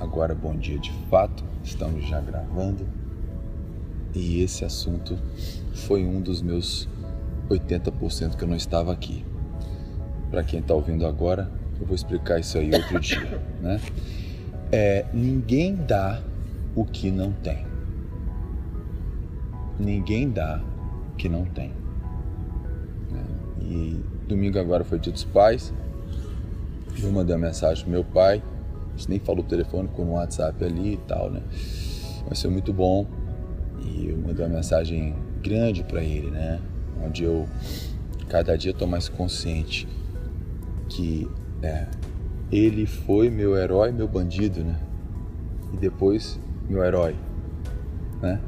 agora bom dia de fato, estamos já gravando e esse assunto foi um dos meus 80% que eu não estava aqui. Para quem está ouvindo agora, eu vou explicar isso aí outro dia, né? Ninguém dá o que não tem. Ninguém dá o que não tem. E domingo agora foi Dia dos Pais. Eu mandei uma mensagem pro meu pai. A gente nem falou o telefone, com o WhatsApp ali e tal, né? Mas foi muito bom. E eu mandei uma mensagem grande para ele, né? Onde eu, cada dia, estou mais consciente que ele foi meu herói, meu bandido, né? E depois meu herói, né?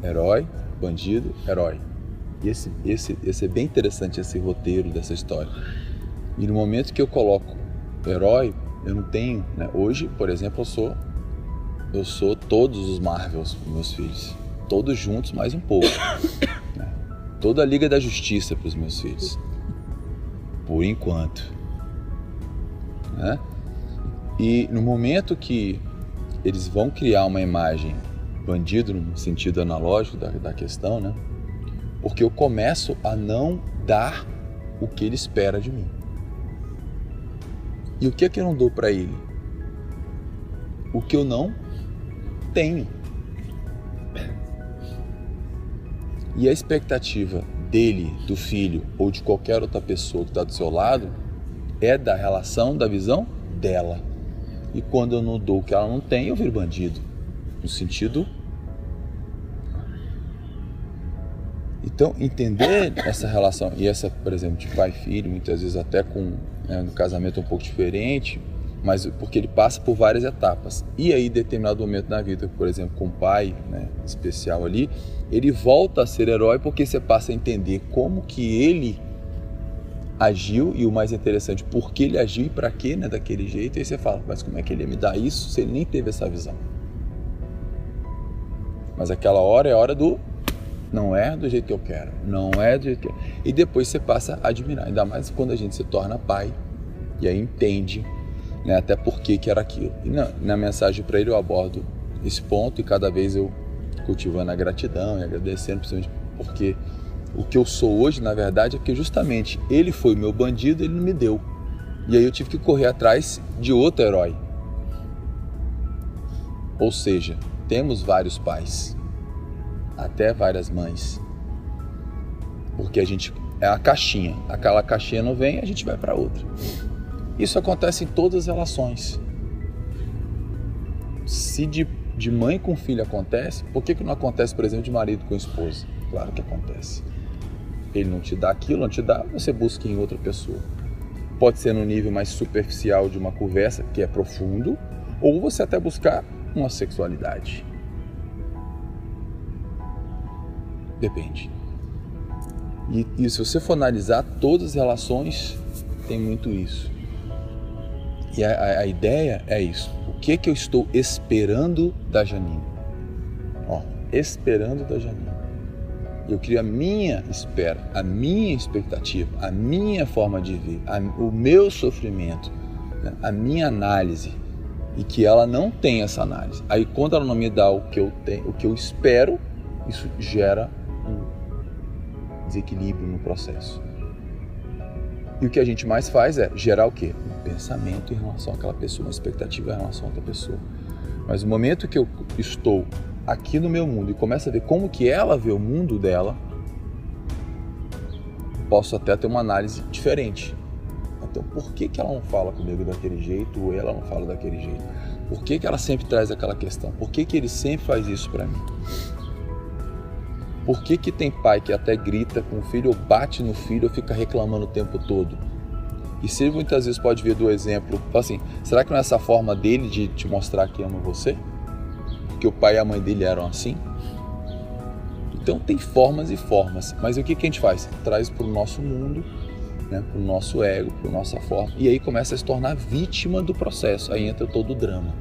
Herói, bandido, herói. E esse é bem interessante, esse roteiro dessa história. E no momento que eu coloco herói, eu não tenho, né? Hoje, por exemplo, eu sou todos os Marvels para meus filhos, todos juntos mais um pouco, né? Toda a Liga da Justiça para os meus filhos, por enquanto, né? E no momento que eles vão criar uma imagem bandido no sentido analógico da questão, né? Porque eu começo a não dar o que ele espera de mim. E o que é que eu não dou para ele? O que eu não tenho. E a expectativa dele, do filho ou de qualquer outra pessoa que está do seu lado é da relação, da visão dela. E quando eu não dou o que ela não tem, eu viro bandido. No sentido... Então, entender essa relação, e essa, por exemplo, de pai e filho, muitas vezes até com no casamento um pouco diferente, mas porque ele passa por várias etapas. E aí, em determinado momento na vida, por exemplo, com o pai, né, especial ali, ele volta a ser herói porque você passa a entender como que ele agiu, e o mais interessante, por que ele agiu e para quê, né, daquele jeito. E aí você fala, mas como é que ele ia me dar isso se ele nem teve essa visão? Mas aquela hora é a hora do... Não é do jeito que eu quero, não é do jeito que eu... E depois você passa a admirar, ainda mais quando a gente se torna pai, e aí entende, né, até por que era aquilo. E na mensagem para ele eu abordo esse ponto, e cada vez eu cultivando a gratidão e agradecendo, principalmente porque o que eu sou hoje, na verdade, é que justamente ele foi meu bandido, ele não me deu. E aí eu tive que correr atrás de outro herói. Ou seja, temos vários pais, até várias mães, porque a gente é a caixinha, aquela caixinha não vem, a gente vai para outra. Isso acontece em todas as relações. Se de mãe com filho acontece, por que não acontece, por exemplo, de marido com esposa? Claro que acontece. Ele não te dá aquilo, não te dá, você busca em outra pessoa. Pode ser no nível mais superficial de uma conversa, que é profundo, ou você até buscar uma sexualidade. Depende. E se você for analisar, todas as relações tem muito isso. E a ideia é isso. O que eu estou esperando da Janine? Esperando da Janine. Eu crio a minha espera, a minha expectativa, a minha forma de ver, o meu sofrimento, né? A minha análise. E que ela não tem essa análise. Aí quando ela não me dá o que eu tenho, o que eu espero, isso gera um desequilíbrio no processo. E o que a gente mais faz é gerar o quê? Um pensamento em relação àquela pessoa, uma expectativa em relação a outra pessoa. Mas no momento que eu estou aqui no meu mundo e começo a ver como que ela vê o mundo dela, posso até ter uma análise diferente. Então, por que ela não fala comigo daquele jeito ou ela não fala daquele jeito? Por que ela sempre traz aquela questão? Por que ele sempre faz isso para mim? Por que tem pai que até grita com o filho ou bate no filho ou fica reclamando o tempo todo? E você muitas vezes pode ver do exemplo, fala assim, será que não é essa forma dele de te mostrar que ama você? Porque o pai e a mãe dele eram assim? Então tem formas e formas, mas o que a gente faz? Traz para o nosso mundo, né, para o nosso ego, para a nossa forma, e aí começa a se tornar vítima do processo, aí entra todo o drama.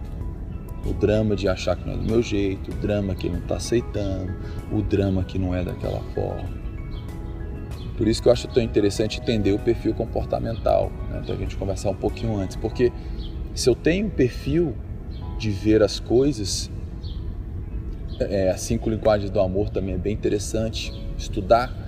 O drama de achar que não é do meu jeito, o drama que ele não está aceitando, o drama que não é daquela forma. Por isso que eu acho tão interessante entender o perfil comportamental, né, para a gente conversar um pouquinho antes, porque se eu tenho um perfil de ver as coisas. As 5 linguagens do amor também é bem interessante. Estudar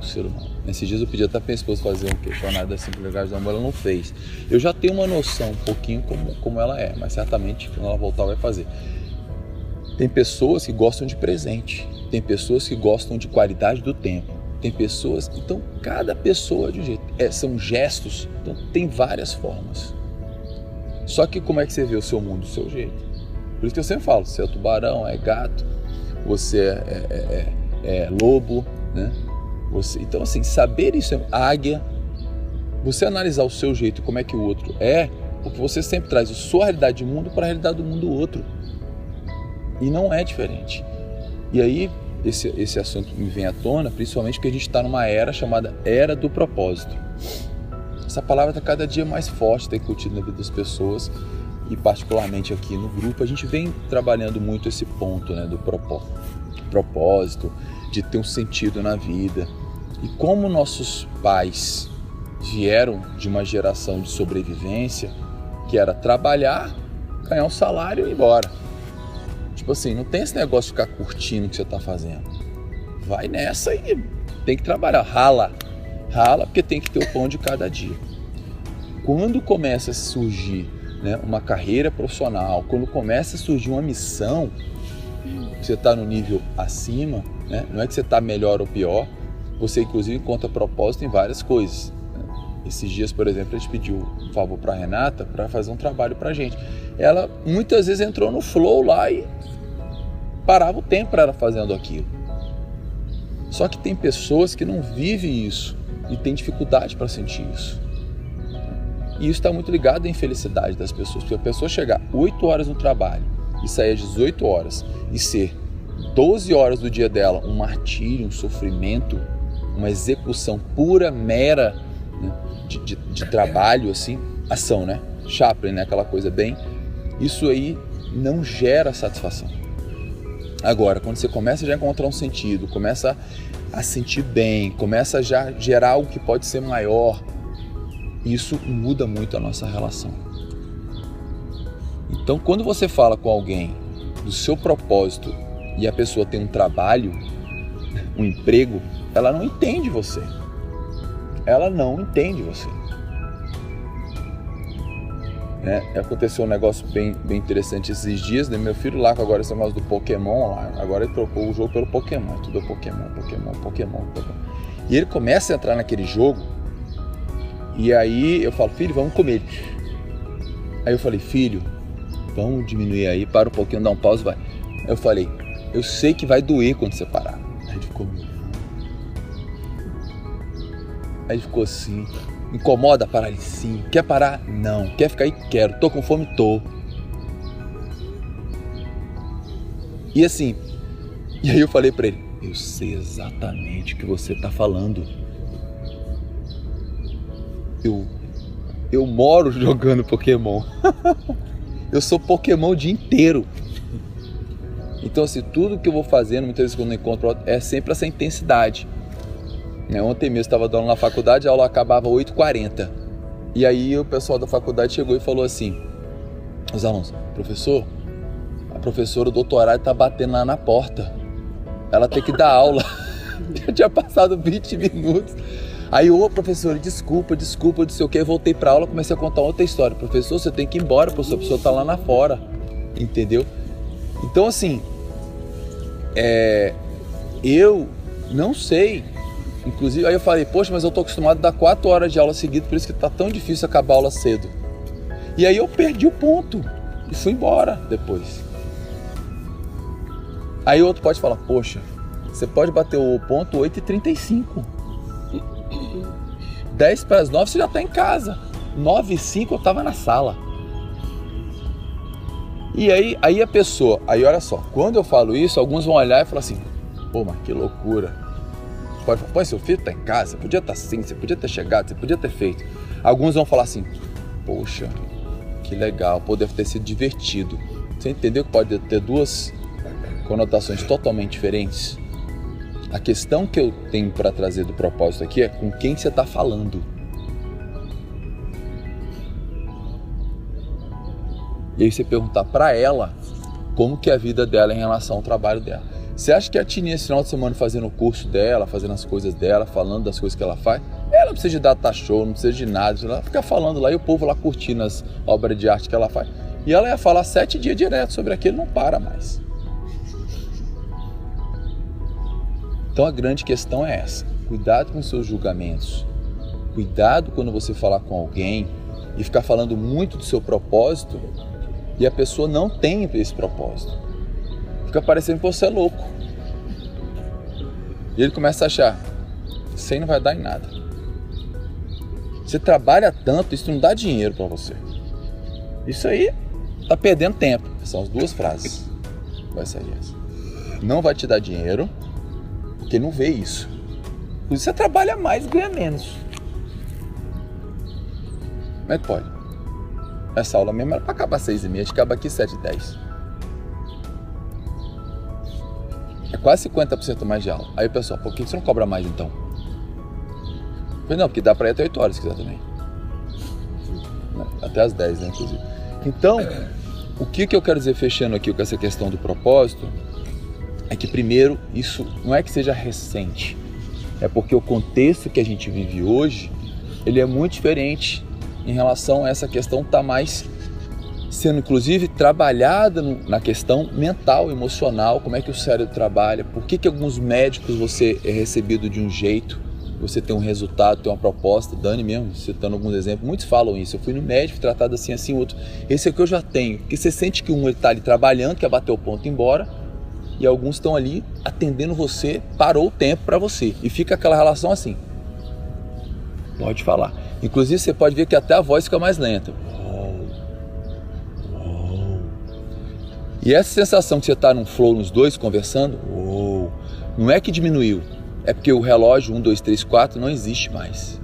o ser humano. Nesses dias eu pedi até para minha esposa fazer um questionário das 5 linguagens do amor, ela não fez. Eu já tenho uma noção um pouquinho como ela é, mas certamente quando ela voltar vai fazer. Tem pessoas que gostam de presente, tem pessoas que gostam de qualidade do tempo, tem pessoas... Então, cada pessoa é de um jeito. São gestos, então tem várias formas. Só que como é que você vê o seu mundo do seu jeito? Por isso que eu sempre falo, você é tubarão, é gato, você é lobo, né? Então, assim, saber isso é águia, você analisar o seu jeito, como é que o outro é, porque você sempre traz a sua realidade de mundo para a realidade do mundo do outro. E não é diferente. E aí, esse assunto me vem à tona, principalmente porque a gente está numa era chamada Era do Propósito. Essa palavra está cada dia mais forte, está incutida na vida das pessoas, e particularmente aqui no grupo, a gente vem trabalhando muito esse ponto, né, do propósito, de ter um sentido na vida. E como nossos pais vieram de uma geração de sobrevivência, que era trabalhar, ganhar um salário e ir embora. Tipo assim, não tem esse negócio de ficar curtindo o que você está fazendo. Vai nessa e tem que trabalhar, rala porque tem que ter o pão de cada dia. Quando começa a surgir, né, uma carreira profissional, quando começa a surgir uma missão, você está no nível acima, né? Não é que você está melhor ou pior, você inclusive encontra propósito em várias coisas. Esses dias, por exemplo, a gente pediu um favor para a Renata para fazer um trabalho para a gente. Ela muitas vezes entrou no flow lá e parava o tempo para ela fazendo aquilo. Só que tem pessoas que não vivem isso e têm dificuldade para sentir isso. E isso está muito ligado à infelicidade das pessoas, porque a pessoa chegar 8 horas no trabalho e sair às 18 horas e ser 12 horas do dia dela um martírio, um sofrimento, uma execução pura, mera, né, de trabalho, assim, ação, né? Chaplin, né? Aquela coisa bem... Isso aí não gera satisfação. Agora, quando você começa já a encontrar um sentido, começa a sentir bem, começa a já gerar algo que pode ser maior, isso muda muito a nossa relação. Então, quando você fala com alguém do seu propósito e a pessoa tem um trabalho, um emprego, ela não entende você. Ela não entende você. Aconteceu um negócio bem interessante esses dias, né? Meu filho lá, com agora esse negócio do Pokémon lá, agora ele trocou o jogo pelo Pokémon, tudo é Pokémon. E ele começa a entrar naquele jogo, e aí eu falo, filho, vamos comer. Aí eu falei, filho, vamos diminuir aí, para um pouquinho, dá um pause, vai. Aí eu falei, eu sei que vai doer quando você parar. Aí ele ficou meio... Aí ele ficou assim, incomoda parar? Ele, sim. Quer parar? Não. Quer ficar aí? Quero. Tô com fome? Tô. E assim, e aí eu falei pra ele, eu sei exatamente o que você tá falando. Eu moro jogando Pokémon. Eu sou Pokémon o dia inteiro. Então assim, tudo que eu vou fazendo, muitas vezes quando eu encontro, é sempre essa intensidade. Ontem mesmo eu estava dando na faculdade, a aula acabava às 8h40. E aí o pessoal da faculdade chegou e falou assim, os alunos, professor, a professora do doutorado está batendo lá na porta. Ela tem que dar aula. Já tinha passado 20 minutos. Aí, professor, desculpa, não sei o que. Eu voltei para aula, comecei a contar outra história. Professor, você tem que ir embora, professor, a pessoa está lá na fora. Entendeu? Então, assim, eu não sei. Inclusive, aí eu falei, poxa, mas eu tô acostumado a dar 4 horas de aula seguida, por isso que tá tão difícil acabar a aula cedo. E aí eu perdi o ponto e fui embora depois. Aí o outro pode falar, poxa, você pode bater o ponto 8h35. 8h10 você já tá em casa. 9h05 eu tava na sala. E aí a pessoa, aí olha só, quando eu falo isso, alguns vão olhar e falar assim, pô, mas que loucura. Pode falar, pô, seu filho tá em casa, você podia estar assim, você podia ter chegado, você podia ter feito. Alguns vão falar assim, poxa, que legal, pô, deve ter sido divertido. Você entendeu que pode ter duas conotações totalmente diferentes? A questão que eu tenho para trazer do propósito aqui é com quem você está falando. E aí você perguntar para ela como que é a vida dela em relação ao trabalho dela. Você acha que a Tininha esse final de semana fazendo o curso dela, fazendo as coisas dela, falando das coisas que ela faz, ela não precisa de data show, não precisa de nada, ela fica falando lá e o povo lá curtindo as obras de arte que ela faz. E ela ia falar 7 dias direto sobre aquilo, não para mais. Então a grande questão é essa: cuidado com seus julgamentos, cuidado quando você falar com alguém e ficar falando muito do seu propósito e a pessoa não tem esse propósito. Fica parecendo que você é louco. E ele começa a achar, isso aí não vai dar em nada. Você trabalha tanto, isso não dá dinheiro para você. Isso aí tá perdendo tempo. São as 2 frases. Vai sair essa. Não vai te dar dinheiro, porque não vê isso. Por isso você trabalha mais e ganha menos. Como é que pode? Essa aula mesmo era para acabar 6h30, a gente acaba aqui 7h10. É quase 50% mais de aula. Aí o pessoal, por que você não cobra mais então? Eu falei, não, porque dá para ir até 8 horas se quiser também. Até as 10, né, inclusive. Então, o que eu quero dizer fechando aqui com essa questão do propósito é que primeiro, isso não é que seja recente. É porque o contexto que a gente vive hoje, ele é muito diferente em relação a essa questão tá mais sendo inclusive trabalhada na questão mental, emocional, como é que o cérebro trabalha, por que alguns médicos você é recebido de um jeito, você tem um resultado, tem uma proposta. Dani mesmo, citando alguns exemplos, muitos falam isso, eu fui no médico tratado assim, assim, outro, esse aqui eu já tenho, porque você sente que um ele está ali trabalhando, quer bater o ponto e ir embora, e alguns estão ali atendendo você, parou o tempo para você, e fica aquela relação assim, pode falar. Inclusive você pode ver que até a voz fica mais lenta. E essa sensação que você está num flow nos dois conversando, não é que diminuiu, é porque o relógio 1, 2, 3, 4 não existe mais.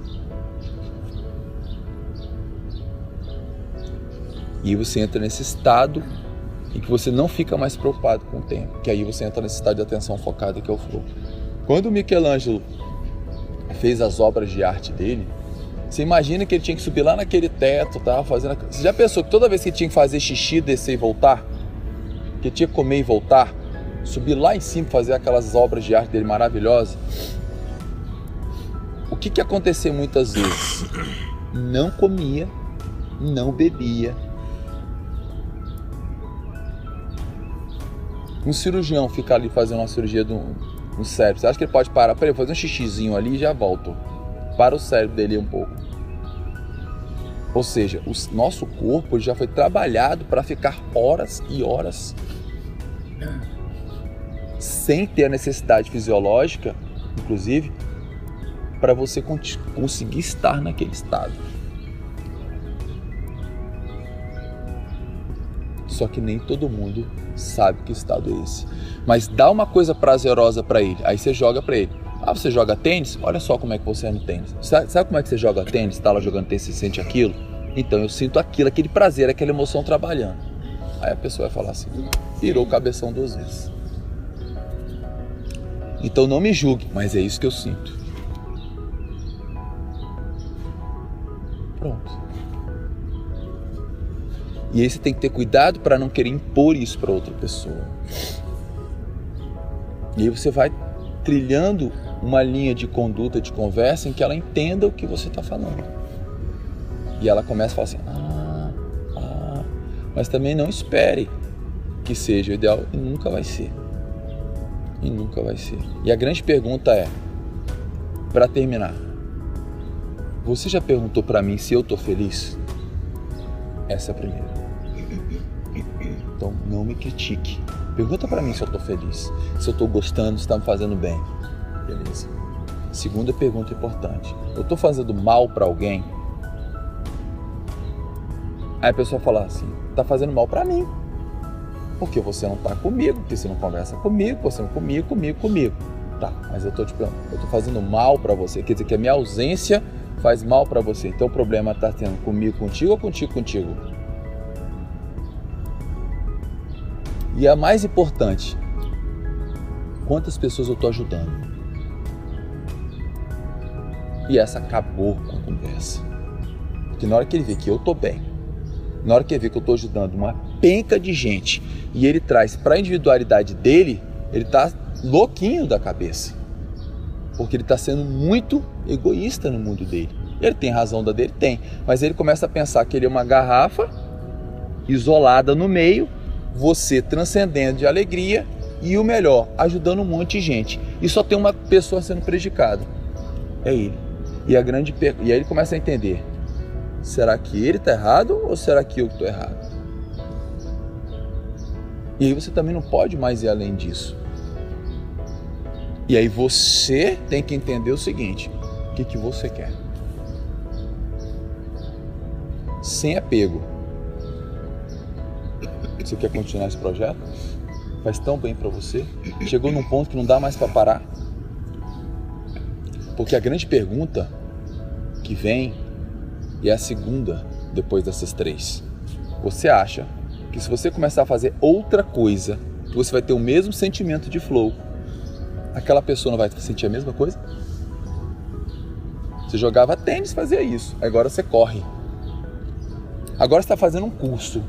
E você entra nesse estado em que você não fica mais preocupado com o tempo, que aí você entra nesse estado de atenção focada que é o flow. Quando o Michelangelo fez as obras de arte dele, você imagina que ele tinha que subir lá naquele teto, tá, fazendo... Você já pensou que toda vez que ele tinha que fazer xixi, descer e voltar, que ele tinha que comer e voltar, subir lá em cima e fazer aquelas obras de arte dele maravilhosas? O que acontecia muitas vezes? Não comia, não bebia. Um cirurgião fica ali fazendo uma cirurgia no cérebro, você acha que ele pode parar para ele fazer um xixizinho ali e já volta? Para o cérebro dele um pouco. Ou seja, o nosso corpo já foi trabalhado para ficar horas e horas sem ter a necessidade fisiológica, inclusive, para você conseguir estar naquele estado. Só que nem todo mundo sabe que estado é esse. Mas dá uma coisa prazerosa para ele, aí você joga para ele. Ah, você joga tênis? Olha só como é que você é no tênis. Sabe como é que você joga tênis? Está lá jogando tênis e sente aquilo? Então eu sinto aquilo, aquele prazer, aquela emoção trabalhando. Aí a pessoa vai falar assim, virou o cabeção 2 vezes. Então não me julgue, mas é isso que eu sinto. Pronto. E aí você tem que ter cuidado para não querer impor isso para outra pessoa. E aí você vai trilhando uma linha de conduta, de conversa, em que ela entenda o que você está falando. E ela começa a falar assim, mas também não espere que seja o ideal, e nunca vai ser. E nunca vai ser. E a grande pergunta é, para terminar, você já perguntou para mim se eu estou feliz? Essa é a primeira. Então não me critique. Pergunta para mim se eu estou feliz, se eu estou gostando, se está me fazendo bem. Beleza. Segunda pergunta importante. Eu estou fazendo mal para alguém? Aí a pessoa fala assim, está fazendo mal para mim. Porque você não está comigo, porque você não conversa comigo, você não comigo. Tá, mas eu estou te perguntando, eu estou fazendo mal para você, quer dizer que a minha ausência faz mal para você. Então o problema está tendo comigo, contigo ou contigo? E a mais importante, quantas pessoas eu estou ajudando? E essa acabou com a conversa. Porque na hora que ele vê que eu estou bem, na hora que ele vê que eu estou ajudando uma penca de gente e ele traz para a individualidade dele, ele tá louquinho da cabeça. Porque ele está sendo muito egoísta no mundo dele. Ele tem razão da dele? Tem. Mas ele começa a pensar que ele é uma garrafa isolada no meio, você transcendendo de alegria e o melhor, ajudando um monte de gente. E só tem uma pessoa sendo prejudicada. É ele. E aí ele começa a entender. Será que ele está errado ou será que eu estou errado? E aí você também não pode mais ir além disso. E aí você tem que entender o seguinte, o que você quer? Sem apego. Você quer continuar esse projeto? Faz tão bem para você? Chegou num ponto que não dá mais para parar? Porque a grande pergunta que vem, e é a segunda depois dessas três. Você acha que se você começar a fazer outra coisa, você vai ter o mesmo sentimento de flow, aquela pessoa não vai sentir a mesma coisa? Você jogava tênis, fazia isso. Agora você corre. Agora você está fazendo um curso.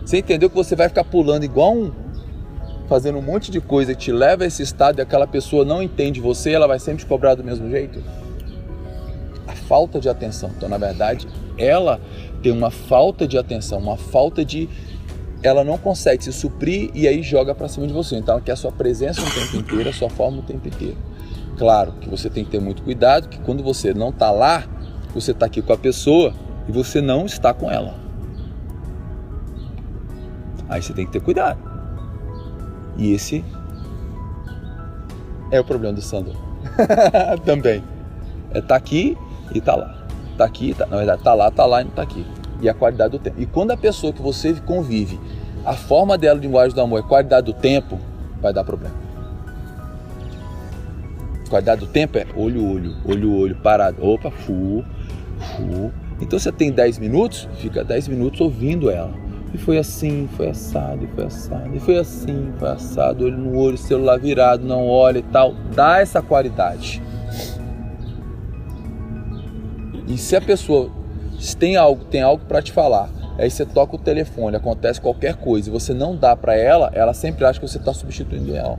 Você entendeu que você vai ficar pulando igual fazendo um monte de coisa que te leva a esse estado e aquela pessoa não entende você, ela vai sempre te cobrar do mesmo jeito? A falta de atenção. Então, na verdade, ela tem uma falta de atenção, uma falta de... Ela não consegue se suprir e aí joga para cima de você. Então, ela quer a sua presença o tempo inteiro, a sua forma o tempo inteiro. Claro que você tem que ter muito cuidado, que quando você não está lá, você está aqui com a pessoa e você não está com ela. Aí você tem que ter cuidado. E esse é o problema do Sandro. Também. É tá aqui e tá lá. Tá aqui, tá, na verdade tá lá e não tá aqui. E a qualidade do tempo. E quando a pessoa que você convive, a forma dela de linguagem do amor é qualidade do tempo, vai dar problema. Qualidade do tempo é olho, parado. Opa, Então você tem 10 minutos, fica 10 minutos ouvindo ela. E foi assim, foi assado, e foi assado, e foi assim, foi assado, olho no olho, celular virado, não olha e tal. Dá essa qualidade. E se a pessoa tem algo para te falar, aí você toca o telefone, acontece qualquer coisa e você não dá para ela, ela sempre acha que você está substituindo ela.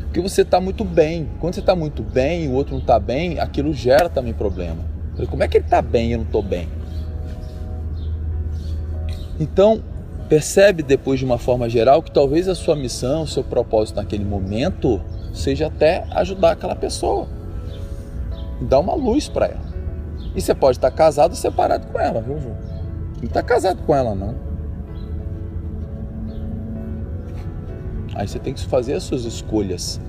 Porque você está muito bem. Quando você está muito bem e o outro não está bem, aquilo gera também problema. Como é que ele está bem e eu não estou bem? Então, percebe depois de uma forma geral que talvez a sua missão, o seu propósito naquele momento seja até ajudar aquela pessoa. Dar uma luz para ela. E você pode estar casado ou separado com ela, viu, Ju? Não está casado com ela, não. Aí você tem que fazer as suas escolhas.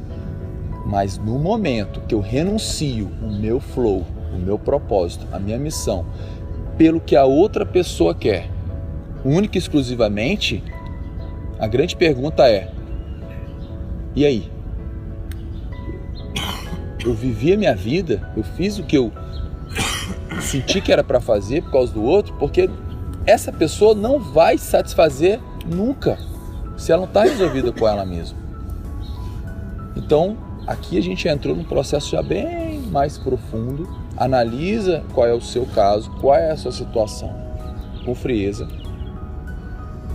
Mas no momento que eu renuncio o meu flow, o meu propósito, a minha missão, pelo que a outra pessoa quer, única e exclusivamente, a grande pergunta é: e aí? Eu vivi a minha vida, eu fiz o que eu senti que era para fazer por causa do outro, porque essa pessoa não vai satisfazer nunca se ela não está resolvida com ela mesma. Então, aqui a gente entrou num processo já bem mais profundo. Analisa qual é o seu caso, qual é a sua situação, com frieza,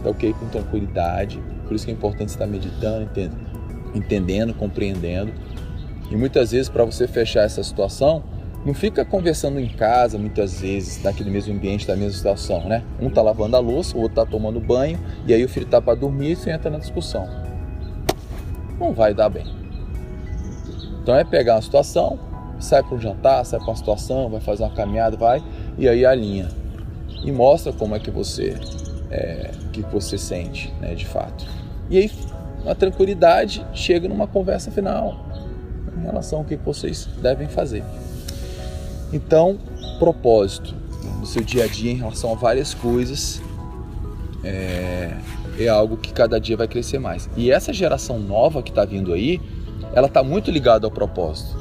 tá ok? Com tranquilidade. Por isso que é importante estar meditando, entendendo, compreendendo. E muitas vezes, para você fechar essa situação, não fica conversando em casa, muitas vezes, naquele mesmo ambiente, da mesma situação, né? Um está lavando a louça, o outro está tomando banho, e aí o filho está para dormir e você entra na discussão. Não vai dar bem. Então é pegar uma situação, sai para um jantar, sai para uma situação, vai fazer uma caminhada, vai, e aí alinha. E mostra como é que você sente, né, de fato. E aí, na tranquilidade, chega numa conversa final em relação ao que vocês devem fazer. Então, propósito no seu dia a dia em relação a várias coisas é algo que cada dia vai crescer mais. E essa geração nova que está vindo aí, ela está muito ligada ao propósito.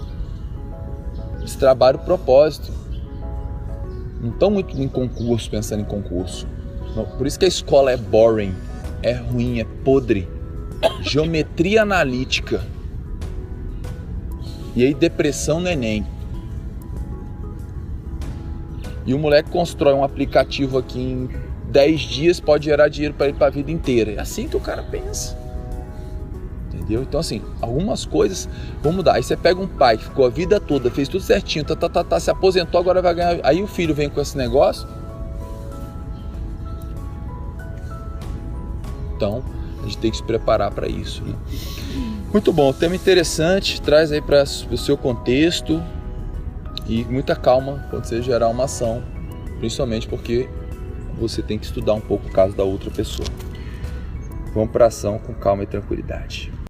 Eles trabalham o propósito. Não estão muito em concurso, pensando em concurso. Por isso que a escola é boring, é ruim, é podre. Geometria analítica. E aí depressão no Enem. E o moleque constrói um aplicativo aqui em 10 dias pode gerar dinheiro para ele para a vida inteira. É assim que o cara pensa. Entendeu? Então assim, algumas coisas vão mudar. Aí você pega um pai que ficou a vida toda, fez tudo certinho, se aposentou, agora vai ganhar. Aí o filho vem com esse negócio. Então a gente tem que se preparar para isso, né? Muito bom, tema interessante, traz aí para o seu contexto e muita calma quando você gerar uma ação, principalmente porque você tem que estudar um pouco o caso da outra pessoa. Vamos para a ação com calma e tranquilidade.